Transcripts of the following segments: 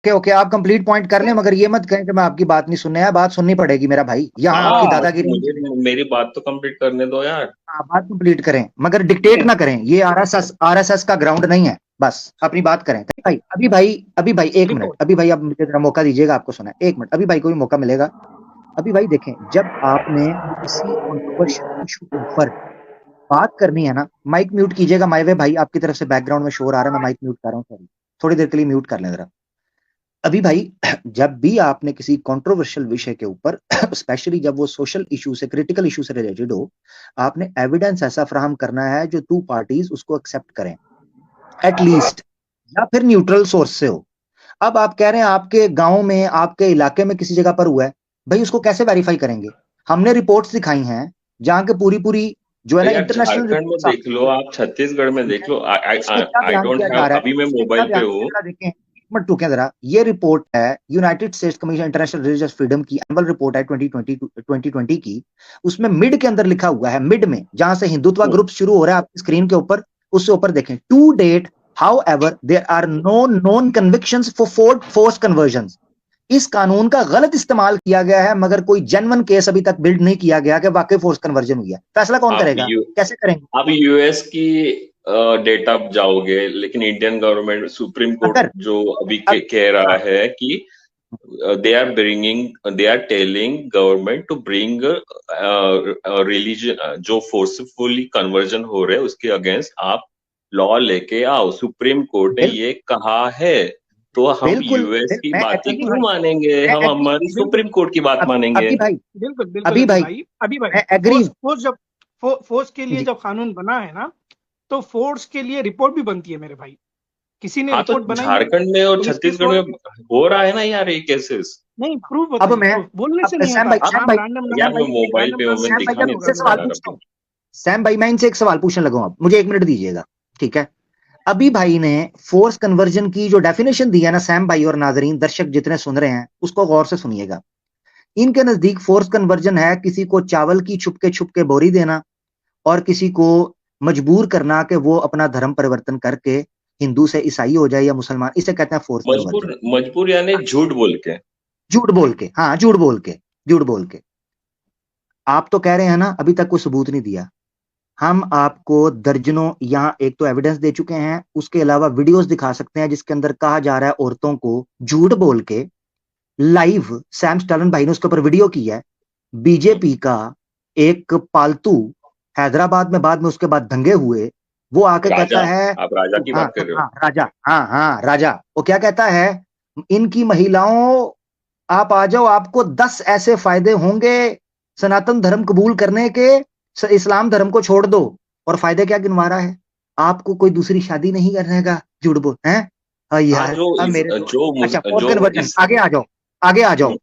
Okay okay, आप complete point कर लें, मगर ये मत कहें कि मैं आपकी बात नहीं सुनने आया। बात सुननी पड़ेगी मेरा भाई, यहाँ आपकी हाँ, दादागिरी नहीं मुझे चलेगी। मेरी बात तो कंप्लीट करने दो यार। हाँ, बात कंप्लीट करें मगर डिक्टेट ना करें, ये आरएसएस का ग्राउंड नहीं है। बस अपनी बात करें भाई। अभी भाई एक मिनट, अभी भाई आप मुझे जरा मौका दीजिएगा, आपको सुना है, एक मिनट, अभी भाई को भी मौका मिलेगा। अभी भाई देखें, जब आपने किसी कंट्रोवर्शियल इशू के ऊपर बात करनी है ना, माइक म्यूट कीजिएगा। माइवे भाई आपकी तरफ से बैकग्राउंड में शोर आ रहा है, मैं माइक म्यूट कर रहा हूँ, सॉरी। थोड़ी देर के लिए म्यूट कर लें जरा। अभी भाई जब भी आपने किसी कंट्रोवर्शियल विषय के ऊपर स्पेशली जब वो सोशल इशू से, क्रिटिकल इशू से रिलेटेड हो, आपने एविडेंस ऐसा फराहम करना है जो टू पार्टीज उसको एक्सेप्ट करें एटलीस्ट, या फिर न्यूट्रल सोर्स से हो। अब आप कह रहे हैं आपके गांव में, आपके इलाके में किसी जगह पर हुआ है, भाई उसको कैसे वेरीफाई करेंगे? हमने रिपोर्ट्स दिखाई हैं जहां के पूरी पूरी जो है ना यार इंटरनेशनल झारखंड में रिपोर्ट्स। देख लो, आप छत्तीसगढ़ में देख लो। इस पे क्या आई बयान डोंट किया हैव, जा रहा है, अभी मैं इस पे क्या मोबाइल पे बयान हूँ। जरा देखें, एक मिनट रुकें जरा। ये रिपोर्ट है United states commission international religious freedom की एनुअल रिपोर्ट है 2020 की। उसमें मिड के अंदर लिखा हुआ है, मिड में जहां से हिंदुत्व ग्रुप शुरू हो रहा है आपकी स्क्रीन के ऊपर, उससे ऊपर देखें, to date however there are no known convictions for force conversions. इस कानून का गलत इस्तेमाल किया गया है, मगर कोई जेन्युइन केस अभी तक बिल्ड नहीं किया गया कि वाकई फोर्स कन्वर्जन हुई है। फैसला कौन आप करेगा, कैसे करेंगे? आप यूएस की डेटा जाओगे, लेकिन इंडियन गवर्नमेंट सुप्रीम कोर्ट अगर जो अभी अब कह रहा हाँ, है कि they are telling government to bring religion, जो फोर्सफुली कन्वर्जन हो रहे हैं उसके अगेंस्ट आप लॉ लेके आओ। सुप्रीम कोर्ट ने बिल, ये कहा है, तो हम बिल्कुल यूएस की मैं बातें एग्री, क्यों मानेंगे? मैं हम एग्री, हमारी बिल्कुल सुप्रीम कोर्ट की बात मानेंगे। अभी भाई, बिल्कुल बिल्कुल अभी भाई अभी भाई मैं एग्री फोर्स के लिए जी। जब कानून बना है ना, तो फोर्स के लिए रिपोर्ट भी बनती है मेरे भाई। किसी ने हाँ, तो रिपोर्ट बनाई है, झारखंड में और पुलिस की छत्तीसगढ़ में रिपोर्ट। हो रहा है ना यार ये केसेस। नहीं, प्रूफ अब बताइए, मैं, प्रूफ बोलने से अब नहीं होता। सैम आप भाई, रैंडम यार नंबर, मैं मोबाइल पे हूँ, मैं से सैम भाई दिखा अब कैसे नहीं होगा इनसे मेरे सकता सवाल भाई? यार पूछता अभी। हूँ। सैम भाई मैं इनसे एक सवाल पूछने लगा हूं, मुझे एक मिनट दीजिएगा, ठीक है? अभी भाई ने फोर्स कन्वर्जन की जो डेफिनेशन दी है ना, सैम भाई और नाजरीन दर्शक जितने सुन रहे हैं उसको गौर से सुनिएगा। इनके नजदीक फोर्स कन्वर्जन है किसी को चावल की छुप के बोरी देना, और किसी को मजबूर करना कि वो अपना धर्म परिवर्तन करके हिंदू से ईसाई हो जाए या मुसलमान, इसे कहते हैं फोर्स कन्वर्जन। मजबूर यानी झूठ बोल के। झूठ बोल के, हाँ झूठ बोल के, झूठ बोल के। आप तो कह रहे हैं ना अभी तक कोई सबूत नहीं दिया। हम आपको दर्जनों यहाँ एक तो एविडेंस दे चुके हैं, उसके अलावा वीडियोस दिखा सकते हैं जिसके अंदर कहा जा रहा है औरतों को झूठ बोल के लाइव, सैम स्टालन भाई ने उसके ऊपर वीडियो किया है। बीजेपी का एक पालतू हैदराबाद में, बाद में उसके बाद दंगे हुए, वो आके राजा, कहता है, आप राजा की हाँ बात कर रहे हो? हाँ राजा, हाँ हाँ राजा, वो क्या कहता है, इनकी महिलाओं आप आ जाओ, आपको 10 ऐसे फायदे होंगे सनातन धर्म कबूल करने के, इस्लाम धर्म को छोड़ दो। और फायदे क्या गिनवा रहा है? आपको कोई दूसरी शादी नहीं करने का, झूठ बोल है। हाँ, यार अब मेरे तो, अच्छा फोर्थ जो कन्वर्जन, इस आगे आ जाओ, आगे आ जाओ।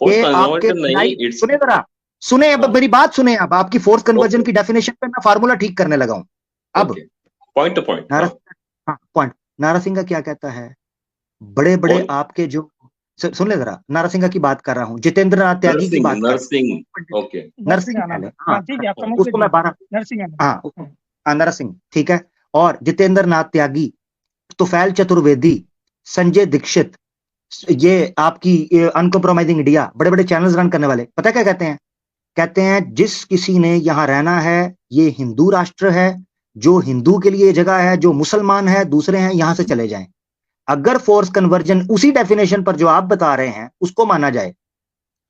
फोर्स ये आपके कन्वर्जन नहीं, खुदाई, इट्स सुने जरा, सुने अब हाँ, मेरी बात सुने, अब आपकी फोर्स कन्वर्जन ओके की डेफिनेशन पे मैं फार्मूला ठीक करने लगा हूं। अब ओके, पॉइंट टू पॉइंट। नारा, हाँ, हाँ पॉइंट, नारासिंगा क्या कहता है, बड़े बड़े कौन? आपके जो, सुन ले जरा, नारासिंगा की बात कर रहा हूं, जितेंद्र नाथ त्यागी की नरसिंह, बात कर, नरसिंह, ओके। नरसिंह नरसिंह आनंद, पहले, हाँ हाँ ठीक है, आप समझ उसको लीजिए, मैं 12, नरसिंह आनंद। हाँ नरसिंह ठीक है। और जितेंद्र नाथ त्यागी, तुफैल चतुर्वेदी, संजय दीक्षित, ये आपकी अनकॉम्प्रोमाइजिंग इंडिया, बड़े बड़े चैनल्स रन करने वाले, पता क्या कहते हैं? कहते हैं जिस किसी ने यहां रहना है, ये हिंदू राष्ट्र है, जो हिंदू के लिए जगह है, जो मुसलमान है दूसरे हैं, यहां से चले जाएं। अगर फोर्स कन्वर्जन उसी डेफिनेशन पर जो आप बता रहे हैं उसको माना जाए,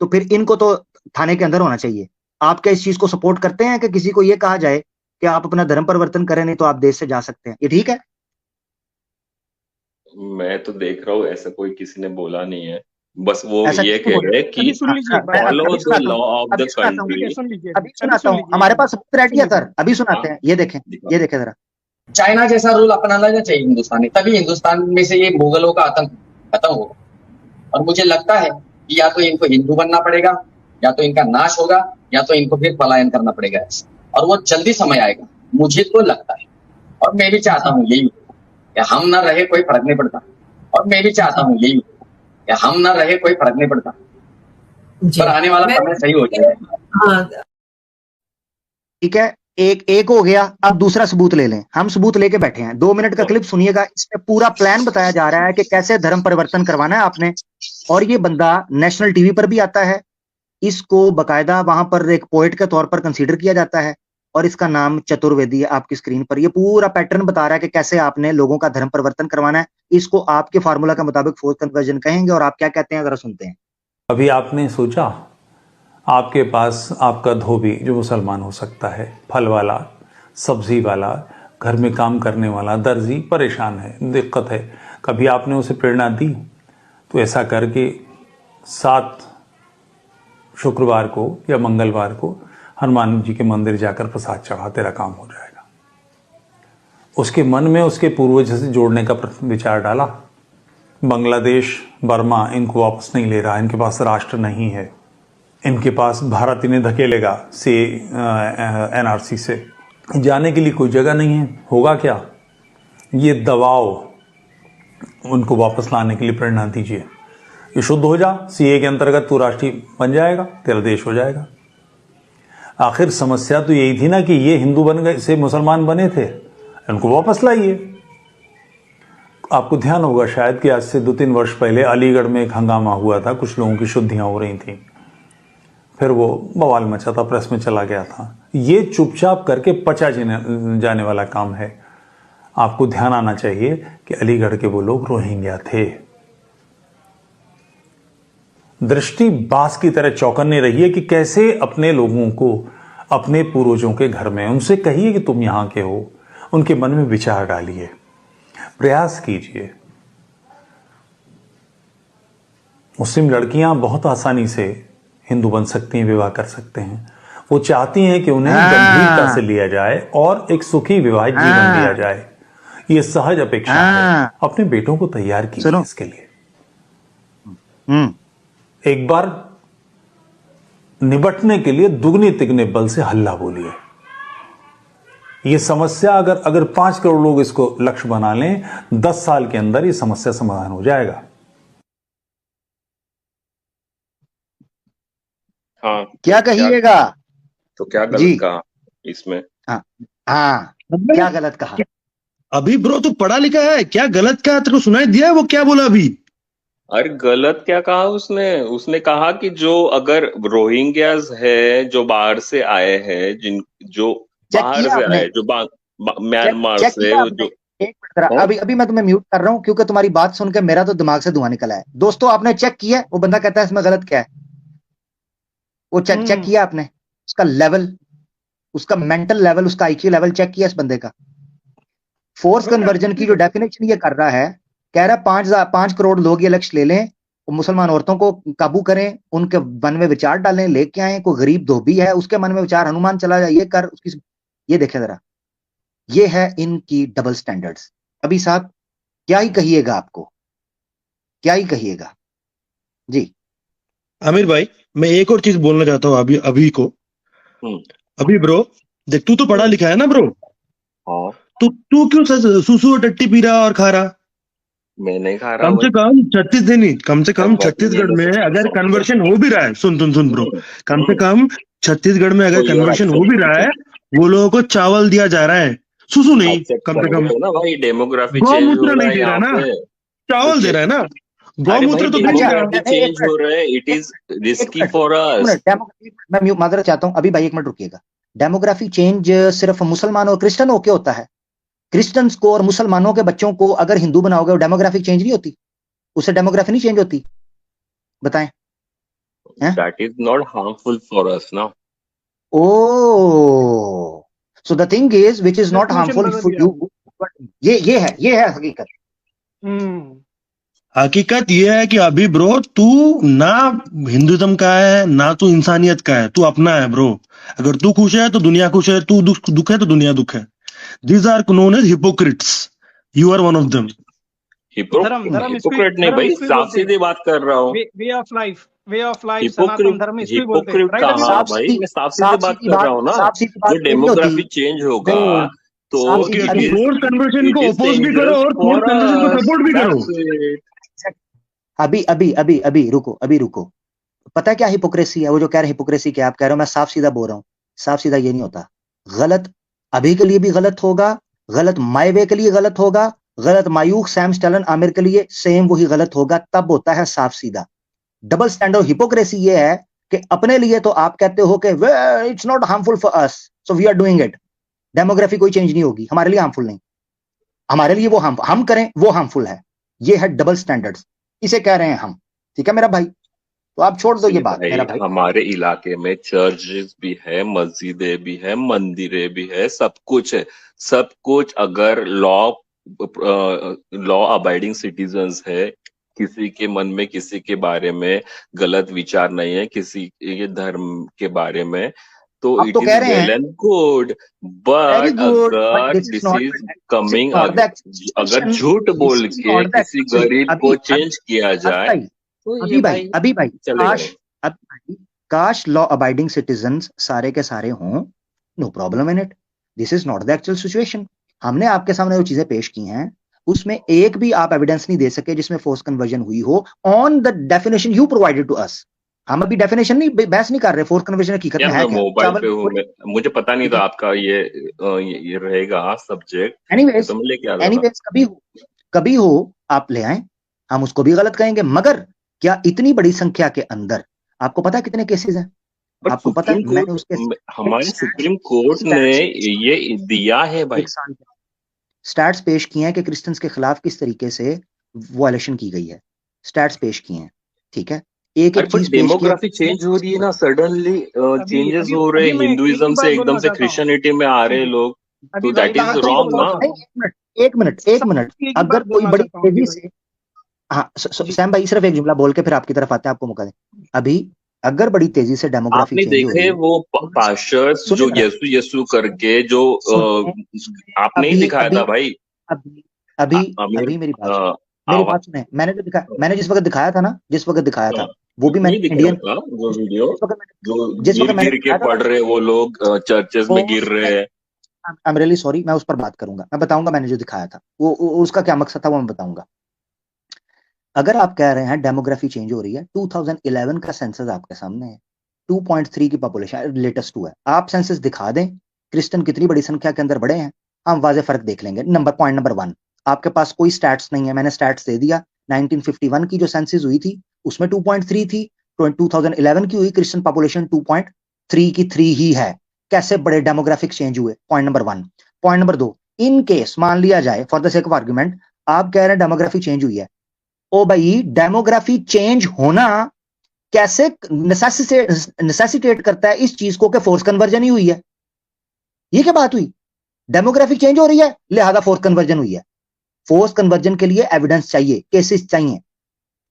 तो फिर इनको तो थाने के अंदर होना चाहिए। आप क्या इस चीज को सपोर्ट करते हैं कि किसी को यह कहा जाए कि आप अपना धर्म परिवर्तन करें, नहीं तो आप देश से जा सकते हैं? ये ठीक है? मैं तो देख रहा हूँ ऐसा कोई किसी ने बोला नहीं है, बस वो ऐसा ये क्यों कह बोल रहे रहे हैं हैं? अभी कि सुन लीजिए एक बात, मैं फॉलो अभी द सुनाता लॉ हूँ, ऑफ द अभी सुनाता हूँ, ठीक है, कंट्री। सुन लीजिए, अभी अभी सुनाता सुन हूँ, लीजिए एक हमारे मिनट, पास सबूत रेडी सुन है लीजिए। सर, अभी हाँ, सुनाते हैं, ये देखें, दिखाओ। ये देखें जरा। चाइना जैसा रूल अपनाना चाहिए हिंदुस्तान ने, तभी हिंदुस्तान में से ये मुगलों का आतंक खत्म होगा। और मुझे लगता है कि या तो इनको हिंदू बनना पड़ेगा, या तो इनका नाश होगा, या तो इनको फिर पलायन करना पड़ेगा ऐसे। और वो जल्दी समय आएगा, मुझे तो लगता है। और मैं भी चाहता हूँ यही हो कि हम ना रहे, कोई फर्क नहीं पड़ता। और मैं भी चाहता हूँ यही हो कि हम ना रहे, कोई फर्क नहीं पड़ता, पर आने वाला समय सही हो जाएगा। ठीक है, एक हो गया, अब दूसरा सबूत ले लें। हम सबूत लेके बैठे हैं, 2 मिनट का क्लिप सुनिएगा। इसमें पूरा प्लान बताया जा रहा है कि कैसे धर्म परिवर्तन करवाना है आपने। और ये बंदा नेशनल टीवी पर भी आता है, इसको बकायदा वहां पर एक पोएट के तौर पर कंसीडर किया जाता है, और इसका नाम चतुर्वेदी है आपकी स्क्रीन पर। ये पूरा पैटर्न बता रहा है कि कैसे आपने लोगों का धर्म परिवर्तन करवाना है। इसको आपके फार्मूला के मुताबिक फोर्स कन्वर्जन कहेंगे, और आप क्या कहते हैं जरा सुनते हैं। अभी आपने सोचा आपके पास आपका धोबी जो मुसलमान हो सकता है, फल वाला, सब्जी वाला, घर में काम करने वाला, दर्जी परेशान है, दिक्कत है, कभी आपने उसे प्रेरणा दी? तो ऐसा करके 7 शुक्रवार को या मंगलवार को हनुमान जी के मंदिर जाकर प्रसाद चढ़ा, तेरा काम हो जाएगा। उसके मन में उसके पूर्वज से जोड़ने का विचार डाला। बांग्लादेश, बर्मा इनको वापस नहीं ले रहा, इनके पास राष्ट्र नहीं है, इनके पास भारत इन्हें धकेलेगा से एनआरसी से, जाने के लिए कोई जगह नहीं है। होगा क्या? ये दबाव उनको वापस लाने के लिए प्रेरणा दीजिए। ये शुद्ध हो जा, सीए के अंतर्गत तू राष्ट्रीय बन जाएगा, तेरा देश हो जाएगा। आखिर समस्या तो यही थी ना कि ये हिंदू बन गए, से मुसलमान बने थे, इनको वापस लाइए। आपको ध्यान होगा शायद कि आज से 2-3 वर्ष पहले अलीगढ़ में एक हंगामा हुआ था, कुछ लोगों की शुद्धियां हो रही थी, फिर वो बवाल मचा था, प्रेस में चला गया था। ये चुपचाप करके पचा जाने वाला काम है। आपको ध्यान आना चाहिए कि अलीगढ़ के वो लोग रोहिंग्या थे। दृष्टि बास की तरह चौकन्ने रहिए कि कैसे अपने लोगों को अपने पूर्वजों के घर में, उनसे कहिए कि तुम यहां के हो, उनके मन में विचार डालिए, प्रयास कीजिए। मुस्लिम लड़कियां बहुत आसानी से हिंदू बन सकती हैं, विवाह कर सकते हैं। वो चाहती हैं कि उन्हें गंभीरता से लिया जाए और एक सुखी विवाहित जीवन दिया जाए। ये सहज अपेक्षा है। अपने बेटों को तैयार कीजिए इसके लिए। एक बार निबटने के लिए दुगने तिगने बल से हल्ला बोलिए। ये समस्या अगर 5 करोड़ लोग इसको लक्ष्य बना लें, 10 साल के अंदर ये समस्या समाधान हो जाएगा। हाँ, क्या कहिएगा? तो क्या गलत कहा इसमें? हाँ, क्या गलत कहा? अभी ब्रो तो पढ़ा लिखा है, क्या गलत कहा? तेरे को सुनाई दिया है वो क्या बोला अभी? अरे गलत क्या कहा उसने कहा कि जो अगर रोहिंग्यास है जो बाहर से आए हैं, जो बाहर से आए, जो म्यांमार से, जो एक मिनट, अभी मैं तुम्हें म्यूट कर रहा हूं क्योंकि तुम्हारी बात सुन के मेरा तो दिमाग से धुआं निकला है। दोस्तों आपने चेक किया? वो बंदा कहता है इसमें गलत क्या है। वो चेक किया आपने? उसका लेवल, उसका मेंटल लेवल, उसका आईक्यू लेवल चेक किया इस बंदे का? फोर्स कन्वर्जन की जो डेफिनेशन ये कर रहा है, कह रहा है 5 करोड़ लोग ये लक्ष्य ले लें, मुसलमान औरतों को काबू करें, उनके मन में विचार डालें, लेके आए। कोई गरीब धोबी है उसके मन में विचार हनुमान चला जाए, ये कर उसकी, ये देखे जरा, ये है इनकी डबल स्टैंडर्ड्स। अभी साहब क्या ही कहिएगा, आपको क्या ही कहिएगा जी। आमिर भाई मैं एक और चीज बोलना चाहता हूँ अभी को। अभी ब्रो देख, तू तो पढ़ा लिखा है ना ब्रो? हाँ। तो तू क्यों सुसु और टट्टी पी रहा और खा रहा? मैं नहीं खा रहा। कम से कम छत्तीसगढ़ में अगर कन्वर्शन हो भी रहा है, सुन ब्रो, कम से कम छत्तीसगढ़ में अगर कन्वर्शन हो भी रहा है, वो लोगों को चावल दिया जा रहा है, सुसु नहीं। कम से कम ना भाई, डेमोग्राफी गौमूत्र नहीं दे रहा ना, चावल दे रहा है ना, गौमूत्र तो चेंज हो रहा है। It is risky for us. मैं माजरत चाहता हूं, अभी भाई एक मिनट रुकिएगा। डेमोग्राफी चेंज सिर्फ मुसलमान और क्रिश्चियन होके होता है? क्रिश्चियंस को और मुसलमानों के बच्चों को अगर हिंदू बनाओगे, डेमोग्राफिक चेंज नहीं होती? उससे डेमोग्राफी नहीं चेंज होती? बताएं। That is not harmful for us ना। Oh, so the thing is which is not harmful for you, ये है हकीकत। हकीकत ये है कि अभी ब्रो तू ना हिंदुइज्म का है ना तू इंसानियत का है, तू अपना है ब्रो। अगर तू खुश है तो दुनिया खुश है, तू दुख है तो दुनिया दुख है। These are known as hypocrites. You are one of them. Hypocrite नहीं भाई, साफ सीधी बात कर रहा हूँ। वे ऑफ लाइफ सनातन धर्म इसको बोलते हैं। कहा भाई, मैं साफ सीधी बात कर रहा हूँ ना। जो डेमोग्राफी चेंज होगा तो फोर्स कन्वर्जन को अपोज भी करो और फोर्स कन्वर्जन को सपोर्ट भी करो। अभी रुको। पता है क्या हिपोक्रेसी है? वो जो कह रहे हैं हिपोक्रेसी क्या, आप कह रहे हो मैं साफ सीधा बोल रहा हूँ। साफ सीधा ये नहीं होता। गलत अभी के लिए भी गलत होगा, गलत माय वे के लिए गलत होगा, गलत मायूक सैम स्टैलन आमिर के लिए सेम वही गलत होगा। तब होता है साफ सीधा डबल स्टैंडर्ड। हिपोक्रेसी ये है कि अपने लिए तो आप कहते हो कि it's not harmful for us so we are doing it. Demography कोई चेंज नहीं होगी, हमारे लिए हार्मफुल नहीं, हमारे लिए वो हम करें वो हार्मफुल है। ये है डबल स्टैंडर्ड्स, इसे कह रहे हैं हम। ठीक है मेरा भाई, तो आप छोड़ दो ये बात मेरा भाई। हमारे इलाके में चर्चेस भी है, मस्जिदें भी है, मंदिरें भी है, सब कुछ है। सब कुछ अगर लॉ अबाइडिंग सिटीजन्स है, किसी के मन में किसी के बारे में गलत विचार नहीं है, किसी के धर्म के बारे में, तो आप इट तो इज कह रहे वेल हैं and good. Very but good, अगर this is this not is coming, अगर सिचुएशन, झूठ बोल दिस इज के नॉट द किसी गरीब को चेंज किया जाए, तो ये अभी भाई चलेगा काश, अभी भाई काश लॉ अबाइडिंग सिटीजन्स सारे के सारे हों, no problem in it. This is not the actual situation. हमने आपके सामने जो चीजें पेश की हैं उसमें एक भी आप एविडेंस नहीं दे सके जिसमें फोर्स कन्वर्जन हुई हो on the definition you provided to us. हम अभी डेफिनेशन नहीं, बहस नहीं कर रहे फोर्स कन्वर्जन हकीकत में यार है मैं क्या। मोबाइल पे हूँ, मुझे पता नहीं ठीक था है, आपका ये रहेगा सब्जेक्ट, एनीवेज तो मैं लेके आता था। एनीवेज कभी हो आप ले आए, हम उसको भी गलत कहेंगे। मगर क्या इतनी बड़ी संख्या के अंदर आपको पता है कितने केसेस हैं? बट आपको पता है सुप्रीम मैंने कोर्ट, उसके हमारे सुप्रीम कोर्ट ने स्टैट्स ये दिया है भाई। एक साल के स्टैट्स पेश किए हैं कि क्रिश्चियंस के खिलाफ किस तरीके से वायलेशन की गई है। स्टैट्स पेश किए हैं, ठीक है, एक अरे एक बट चीज पेश की है। डेमोग्राफी चेंज हो रही है ना, सडनली अभी चेंजेस अभी हो रहे अभी हैं, मैं एक हिंदुइज्म ही से बात एकदम बोलना से चाहता हूँ। क्रिश्चियनिटी में आ रहे हैं अभी लोग, अभी तो भाई दैट इज एक ही रॉन्ग बोलना ना। चाहता हूँ। एक मिनट, एक ही अगर बात कोई बोलना बड़ी चाहता हूँ अभी तेजी भाई। से, हाँ जी सैम भाई सिर्फ एक जुमला बोल के फिर आपकी तरफ आते हैं, आपको मौका दें। अभी अगर बड़ी तेजी से डेमोग्राफी आपने चेंज हो रही देखे है, वो पास्टर्स सुनिए जो जरा, यीशु यीशु करके जो आपने ही अभी दिखाया अभी था भाई। अभी अभी आमिर अभी मेरी बात सुने। मैंने जिस वक्त दिखाया था ना, जिस वक्त दिखाया था वो भी नहीं मैंने दिखाया इंडियन, था वो वीडियो, जो जिस वक्त गिर मैंने गिर के दिखाया था पढ़ रहे वो लोग, चर्चेस वो में गिर रहे हैं। आई एम रियली सॉरी, मैं उस पर बात करूंगा, मैं बताऊंगा मैंने जो दिखाया था उसका क्या मकसद था वो मैं बताऊंगा। अगर आप कह रहे हैं डेमोग्राफी चेंज हो रही है, 2011 का सेंसस आपके सामने है, 2.3 की पॉपुलेशन लेटेस्ट हुआ है। आप सेंसस दिखा दें क्रिश्चियन कितनी बड़ी संख्या के अंदर बढ़े हैं, हम वाजे फर्क देख लेंगे। पॉइंट नंबर 1, आपके पास कोई स्टैट्स नहीं है, मैंने स्टैट्स दे दिया। 1951 की जो सेंसस हुई थी उसमें 2.3 थी, 2011 की हुई क्रिश्चियन पॉपुलेशन 2.3 की 3 ही है। कैसे बड़े डेमोग्राफिक चेंज हुए? Point number 1। Point number 2, in case मान लिया जाए for the sake of argument आप कह रहे हैं डेमोग्राफी चेंज हुई है, ओ भाई डेमोग्राफी चेंज होना कैसे नेसेसिटेट करता है इस चीज को कि फोर्स कन्वर्जन ही हुई है? ये क्या बात हुई? डेमोग्राफी चेंज हो रही है लिहाजा फोर्स कन्वर्जन हुई है। फोर्स कन्वर्जन के लिए एविडेंस चाहिए, केसेस चाहिए,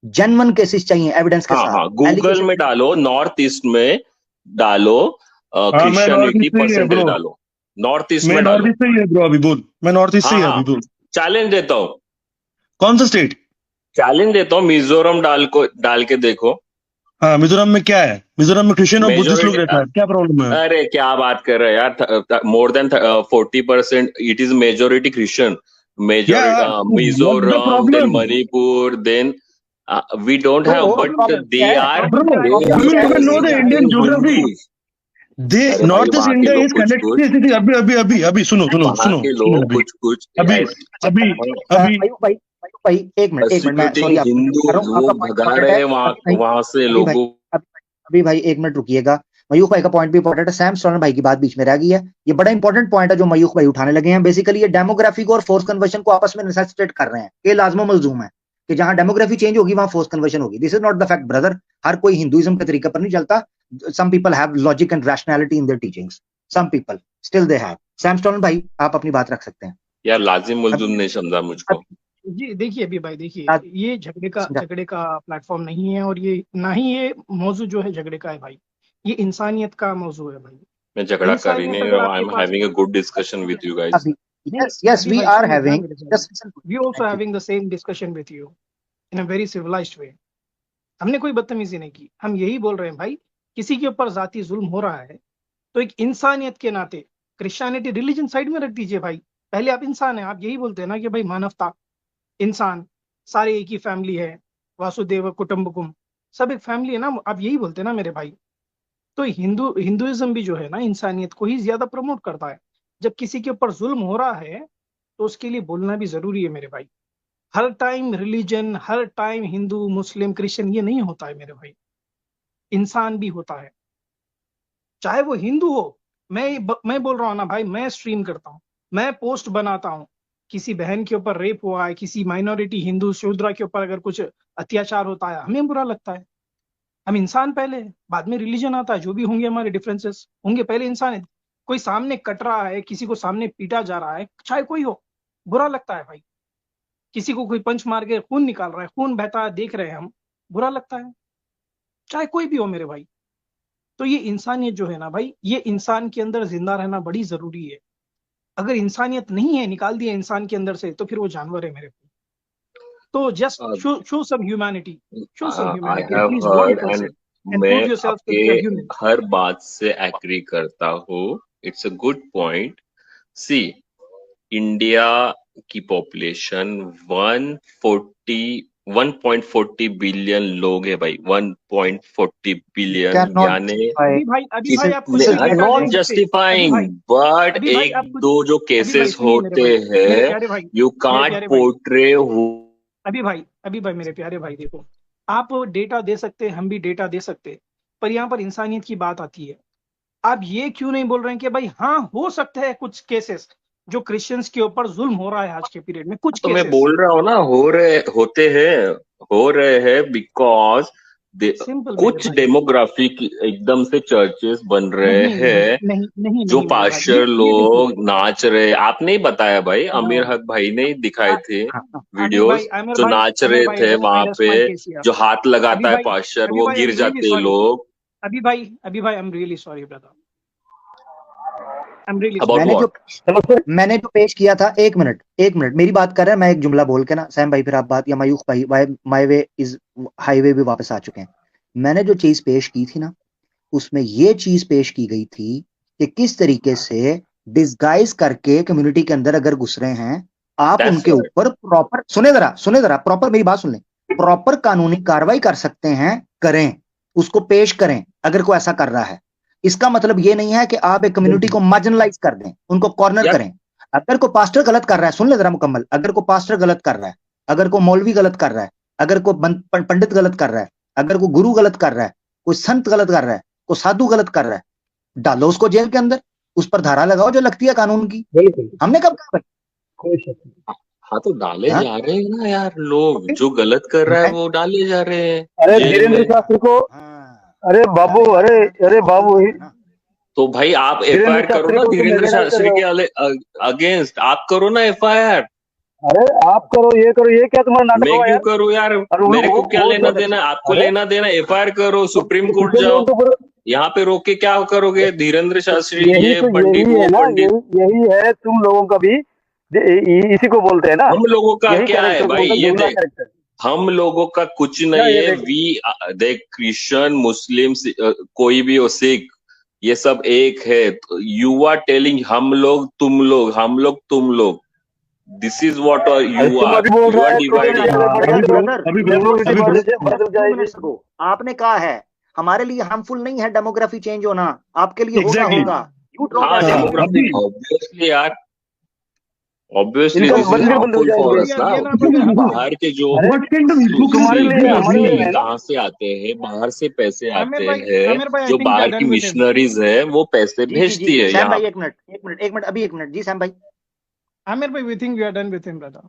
जेन्युइन केसेस चाहिए एविडेंस के हाँ साथ। हाँ, गूगल में डालो, नॉर्थ ईस्ट में डालो, हाँ मैं नॉर्थ क्रिश्चियनिटी ईस्ट से ही है परसेंटेज ब्रो, डालो, नॉर्थ ईस्ट मैं में नॉर्थ डालो। ईस्ट से ही है ब्रो, अभी बोल, मैं नॉर्थ ईस्ट से हाँ ही है हाँ, अभी बोल। चैलेंज देता हूँ, कौन सा स्टेट? मिजोरम डाल के देखो। हाँ मिजोरम में क्या है? मिजोरम में क्रिश्चियन और बुद्धिस्ट लोग मेजोरिटी, रहता है, क्या प्रॉब्लम है? अरे क्या बात कर रहे हैं यार, more than 40% it is majority Christian, या majority what the Mizoram, then problem Manipur, then we don't have, तो but प्रॉब्लम they क्या है? are, bro? they do you even know the Indian speaking geography? Hindi। दे अरे भाई नॉर्थ ईस्ट वहां के India लोग इज कुछ कुछ, कनेक्टेड। अभी अभी अभी अभी सुनो सुनो वहां सुनो के सुनो, लोग कुछ कुछ अभी अभी अभी मयूख भाई एक मिनट, मैं परसिक्यूटिंग सॉरी आपको हिंदू कर रहा हूँ, वो आपका पॉइंट भगा इंपॉर्टेंट रहे है। हैं वहां अभी भाई वहां से अभी भाई लोगों। अभी भाई एक मिनट रुकिएगा। मयूख भाई का पॉइंट भी इंपॉर्टेंट है, सैम स्टोलन भाई की बात बीच में रह गई है। ये बड़ा इंपॉर्टेंट पॉइंट है जो मयूख भाई उठाने लगे हैं। बेसिकली ये डेमोग्राफी को और फोर्स कन्वर्जन को आपस में नेसेसिटेट कर रहे हैं, ये लाजमो मलजूम है कि जहां डेमोग्राफी चेंज होगी वहां फोर्स कन्वर्जन होगी। This is not the fact brother. हर कोई हिंदुइज्म के तरीके पर नहीं चलता। Some people have logic and rationality in their teachings, some people still they have. सैम स्टोलन भाई आप अपनी बात रख सकते हैं। यार लाजिम अब मजदूर नहीं समझा मुझको। जी देखिए अभी भाई, देखिए अब ये झगड़े समझा। का प्लेटफॉर्म नहीं है, और ये ना ही ये मौजू जो है झगड़े का है भाई, ये इंसानियत का मौजू है भाई। मैं झगड़ा कर ही इंसानियत नहीं अगर रहा हूँ, आई आपके एम पास, having a good discussion with you guys. अभी नहीं yes yes अभी we भाई are सुनिए ना having, मेरे साथ, just listen to वी me, also thank you। Having the same discussion with you in a very civilised way. हमने कोई बदतमीजी नहीं की, हम यही बोल रहे हैं भाई, किसी के ऊपर जाती जुल्म हो रहा है तो एक इंसानियत के नाते, क्रिश्चियनिटी रिलीजन साइड में रख दीजिए भाई, पहले आप इंसान हैं। आप यही बोलते हैं ना कि भाई मानवता, इंसान, सारे एक ही फैमिली है, वासुदेव कुटुंबकम, सब एक फैमिली है ना, आप यही बोलते हैं ना मेरे भाई। तो हिंदुइज्म भी जो है ना इंसानियत को ही ज्यादा प्रमोट करता है। जब किसी के ऊपर जुल्म हो रहा है तो उसके लिए बोलना भी जरूरी है मेरे भाई। हर टाइम रिलीजन, हर टाइम हिंदू मुस्लिम क्रिश्चियन ये नहीं होता है मेरे भाई, इंसान भी होता है, चाहे वो हिंदू हो। मैं बोल रहा हूँ ना भाई, मैं स्ट्रीम करता हूँ, मैं पोस्ट बनाता हूँ, किसी बहन के ऊपर रेप हुआ है, किसी माइनॉरिटी हिंदू शूद्रा के ऊपर अगर कुछ अत्याचार होता है, हमें बुरा लगता है। हम इंसान पहले है, बाद में रिलीजन आता है। जो भी होंगे हमारे डिफरेंसेस होंगे, पहले इंसान है। कोई सामने कट रहा है, किसी को सामने पीटा जा रहा है, चाहे कोई हो, बुरा लगता है भाई। किसी को कोई पंच मार के खून निकाल रहा है, खून बहता है देख रहे हैं हम, बुरा लगता है, चाहे कोई भी हो मेरे भाई। तो ये इंसानियत जो है ना भाई, ये इंसान के अंदर जिंदा रहना बड़ी जरूरी है। अगर इंसानियत नहीं है, निकाल दिया इंसान के अंदर से, तो फिर वो जानवर है मेरे भाई। तो just show some humanity, show some I humanity, have please one heard and person, and मैं प्रूव योरसेल्फ टू आपके बी अ ह्यूमन। हर बात से एग्री करता हूँ। It's a good point. See, India की पॉपुलेशन 140 बिलियन लोग है भाई। 1.40 बिलियन कैन नॉट यानी अभी भाई आप कुछ दिस भी इज डेटा दे नॉट सकते हैं। जस्टिफाइंग, बट अभी भाई एक आप कुछ, दो जो अभी भाई केसेस सुनिए मेरे होते भाई, मेरे हैं, प्यारे भाई, यू मेरे कांट प्यारे भाई, पोर्ट्रे अभी भाई मेरे प्यारे भाई, देखो, आप डेटा दे सकते हैं, हम भी डेटा दे सकते हैं, पर यहाँ पर इंसानियत की बात आती है। आप ये क्यों नहीं बोल रहे हैं कि भाई हाँ हो सकता है कुछ केसेस जो क्रिश्चियंस के ऊपर जुल्म हो रहा है आज के पीरियड में, कुछ तो मैं केसेस। बोल रहा हूँ ना, हो रहे हैं बिकॉज सिंपल मेरे कुछ भाई। डेमोग्राफिक एकदम से चर्चेस बन रहे नहीं नहीं हैं, नहीं नहीं जो नहीं मेरे भाई, पास्टर ये देखिए। लोग नाच रहे। आपने ही बताया भाई, हाँ, आमिर हक भाई ने ही दिखाए थे आमिर भाई, वीडियोस, जो नाच रहे थे वहां रेस्ट पे। My case here. जो हाथ अभी लगाता है भाई, पास्टर, वो आई गिर एम रियली जाते हैं सॉरी। लोग। अभी भाई I am really sorry brother, I am really about sorry. What? मैंने जो पेश किया था, एक मिनट मेरी बात कर रहे हैं, मैं एक जुमला बोल के ना, सैम भाई फिर आप बात, या मयूख भाई, माय वे इज हाईवे भी वापस आ चुके हैं। मैंने जो चीज पेश की थी ना, उसमें ये चीज पेश की गई थी कि किस तरीके से डिस्गाइज करके कम्युनिटी के अंदर अगर घुस रहे हैं, आप दैट्स उनके ऊपर प्रॉपर, सुने जरा प्रॉपर मेरी बात सुन लें, प्रॉपर कानूनी कार्रवाई कर सकते हैं, करें, उसको पेश करें अगर कोई ऐसा कर रहा है। इसका मतलब ये नहीं है कि आप एक कम्युनिटी को मार्जिनलाइज कर दें, उनको कॉर्नर यार। करें। अगर कोई पास्टर गलत कर रहा है, सुन ले जरा मुकम्मल, अगर कोई पास्टर गलत कर रहा है, अगर कोई मौलवी गलत कर रहा है, अगर कोई पंडित गलत कर रहा है, अगर कोई गुरु गलत कर रहा है, कोई संत गलत कर रहा है, कोई साधु गलत कर रहा है, डालो उसको जेल के अंदर, उस पर धारा लगाओ जो लगती है कानून की। हमने कब कहा हाँ, तो डाले हाँ? जा रहे हैं ना यार, लोग जो गलत कर रहा है मैं वो डाले जा रहे हैं अरे जेल धीरेन्द्र में। शास्त्री को, हाँ, अरे बाबू, डाले जा अरे रहे हैं अरे बाबू, ना। तो भाई आप धीरेन्द्र एफआईआर करो शास्त्री ना, को तुम धीरेन्द्र मैनेज कर शास्त्री रहे हो। के अगेंस्ट आप करो ना एफआईआर। अरे आप करो, ये क्या तुम्हारा नाटक मैं हुआ क्यों यार? करूँ यार? और मेरे को क्या लेना जो, देना? आपको अरे लेना देना, एफआईआर करो, सुप्रीम कोर्ट इसे जाओ। लोग तो पूरा, यहाँ पे रोक के क्या करोगे? धीरेन्द्र शास्त्री यही ये तो पंडित, यही वो है ना, पंडित। यही है तुम लोगों का भी, इसी को बोलते हैं ना, हम लोगों का यही क्या है कैरेक्टर को भाई? बोलते हैं, ये जुगला देख, कैरेक्टर। हम लोगों का कुछ क्या नहीं ये है। देख, देख, क्रिश्चियन मुस्लिम कोई भी हो, सिख, ये सब एक है। यू आर टेलिंग हम लोग तुम लोग, हम लोग तुम लोग। दिस इज व्हाट अरे यू तुम आर अभी बोल यू रहा आर है एक डिवाइडिंग। टोटलिटी बढ़ गया, ब्रदर, डेमोक्रेसी अभी बदल टू जाएगी। मिनट्स अगो आपने कहा है हमारे लिए हार्मफुल नहीं है डेमोग्राफी चेंज होना, आपके लिए होगा एग्जैक्टली होगा। यू ड्रॉ हाँ, दैट लाइन। डेमोग्राफिक अभी ऑब्वियसली यार, ऑब्वियसली इनका दिस इज मंदिर बंद हो हार्मफुल जाएंगे। फॉर अभी अस आप ना। ये ना बोले, अभी बाहर के जो अरे व्हाट काइंड ऑफ तुम्हारे लिए देखो, हमारे लिए सुई है ना। कहाँ से आते हैं? बाहर से पैसे आते हैं। आमिर भाई, आई जो थिंक वी आर बाहर की डन विद हिम। मिशनरीज है वो पैसे जी जी जी भेजती है सैम यहाँ। भाई, एक मिनट अभी, एक मिनट जी सैम भाई। आमिर भाई, we think we are done with him brother.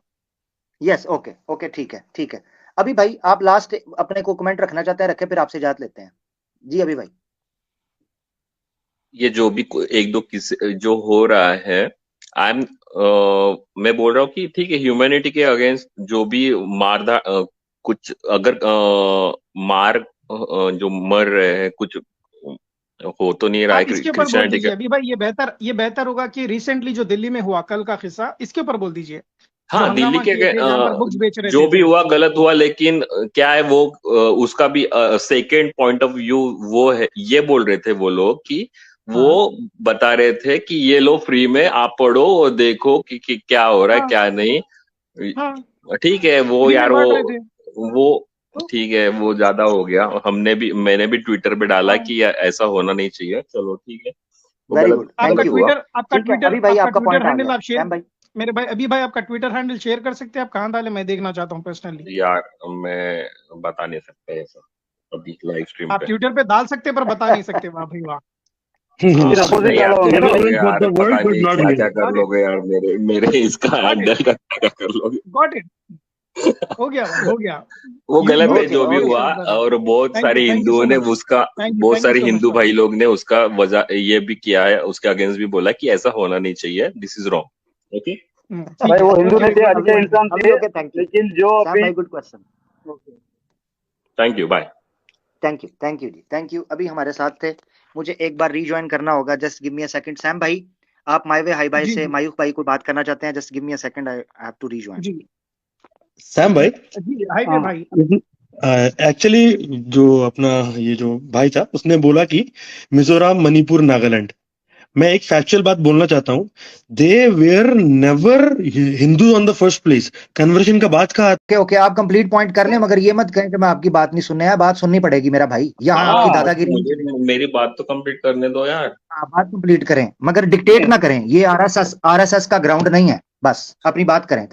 Yes, okay okay, ठीक है। अभी भाई आप लास्ट अपने को कमेंट रखना चाहते हैं, रखे, फिर आपसे इजाजत लेते हैं। जी अभी भाई। ये जो भी एक दो किस्से जो हो रहा है, आई एम मैं बोल रहा हूँ कि ठीक है, ह्यूमैनिटी के अगेंस्ट जो भी कुछ अगर जो मर रहे हैं, कुछ हो तो नहीं रहा है आप इसके ऊपर बोल क्रिश्चियनिटी दीजिए का। अभी भाई, ये बेहतर होगा कि रिसेंटली जो दिल्ली में हुआ कल का किस्सा, इसके ऊपर बोल दीजिए, जो हाँ, दिल्ली हंगामा के किए थे, जहां पर बुक्स बेच रहे जो थे। भी हुआ गलत हुआ, लेकिन क्या है वो उसका भी सेकेंड पॉइंट ऑफ व्यू वो है। ये बोल रहे थे वो लोग कि वो हाँ बता रहे थे कि ये लो फ्री में, आप पढ़ो और देखो कि क्या हो रहा है हाँ क्या नहीं। हाँ, ठीक है वो फ्री में यार, बांट रहे थे। वो ठीक है, वो ज्यादा हो गया। मैंने भी ट्विटर पे डाला कि ऐसा होना नहीं चाहिए। चलो ठीक है, वो वेरी गलत गुड, आपका थैंक यू। ट्विटर आपका ठीक है, ट्विटर अभी भाई आपका आपका ट्विटर पॉइंट आ हैंडल गया आप शेयर, सैम भाई। मेरे भाई अभी भाई आपका ट्विटर हैंडल शेयर कर सकते हैं? आप कहाँ डाले, मैं देखना चाहता हूँ पर्सनली। यार मैं बता नहीं सकता ऐसा अभी लाइव स्ट्रीम आप पे। ट्विटर पे डाल सकते हैं पर बता नहीं सकते। वाह भाई वाह। फिर हाँ, अपोजिट नहीं यार, डालो कर होंगे ना। लोगे यार, But the पता word नहीं should not क्या be. क्या कर लोगे यार, मेरे इसका Got it. हैंडल का क्या कर लोगे। गॉट इट, हो गया भाई, हो गया। वो गलत है okay, जो भी okay. हुआ, और बहुत Thank you, सारे thank you हिंदुओं so ने much. उसका Thank you, बहुत thank you सारे so much, हिंदू sir. भाई लोग ने उसका वजह ये भी किया है, उसके अगेंस्ट भी बोला कि ऐसा होना नहीं चाहिए, दिस इज रॉन्ग। ओके, ठीक भाई है, वो हिंदू okay, नहीं थे, good, अच्छे good. इंसान अभी थे, ओके, थैंक यू लेकिन जो सैम अभी भाई, good question. Thank you, bye. Thank you जी, थैंक यू। अभी हमारे साथ थे, मुझे एक बार रीजॉइन करना होगा, just give me a second. Sam भाई, आप माय वे हाई बाय जी से जी मायूख भाई को बात करना चाहते हैं, just give me a second, I have to rejoin. जी सैम भाई, जी, हाई पे भाई। एक्चुअली जो अपना ये जो भाई था उसने बोला कि मिजोरम, मणिपुर, नागालैंड, मैं एक फैक्चुअल बात बोलना चाहता हूँ, they were never Hindu on the first place. Conversion का बात कहा। ओके ओके, आप कंप्लीट पॉइंट कर लें, मगर ये मत कहें कि मैं आपकी बात नहीं सुनने आया। बात सुननी पड़ेगी मेरा भाई, यहाँ आपकी हाँ, दादागिरी नहीं मुझे चलेगी। मेरी बात तो कंप्लीट करने दो यार। हाँ, बात कंप्लीट करें, मगर डिक्टेट ना करें। ये आरएसएस का ग्राउंड नहीं है, बस अपनी बात करें।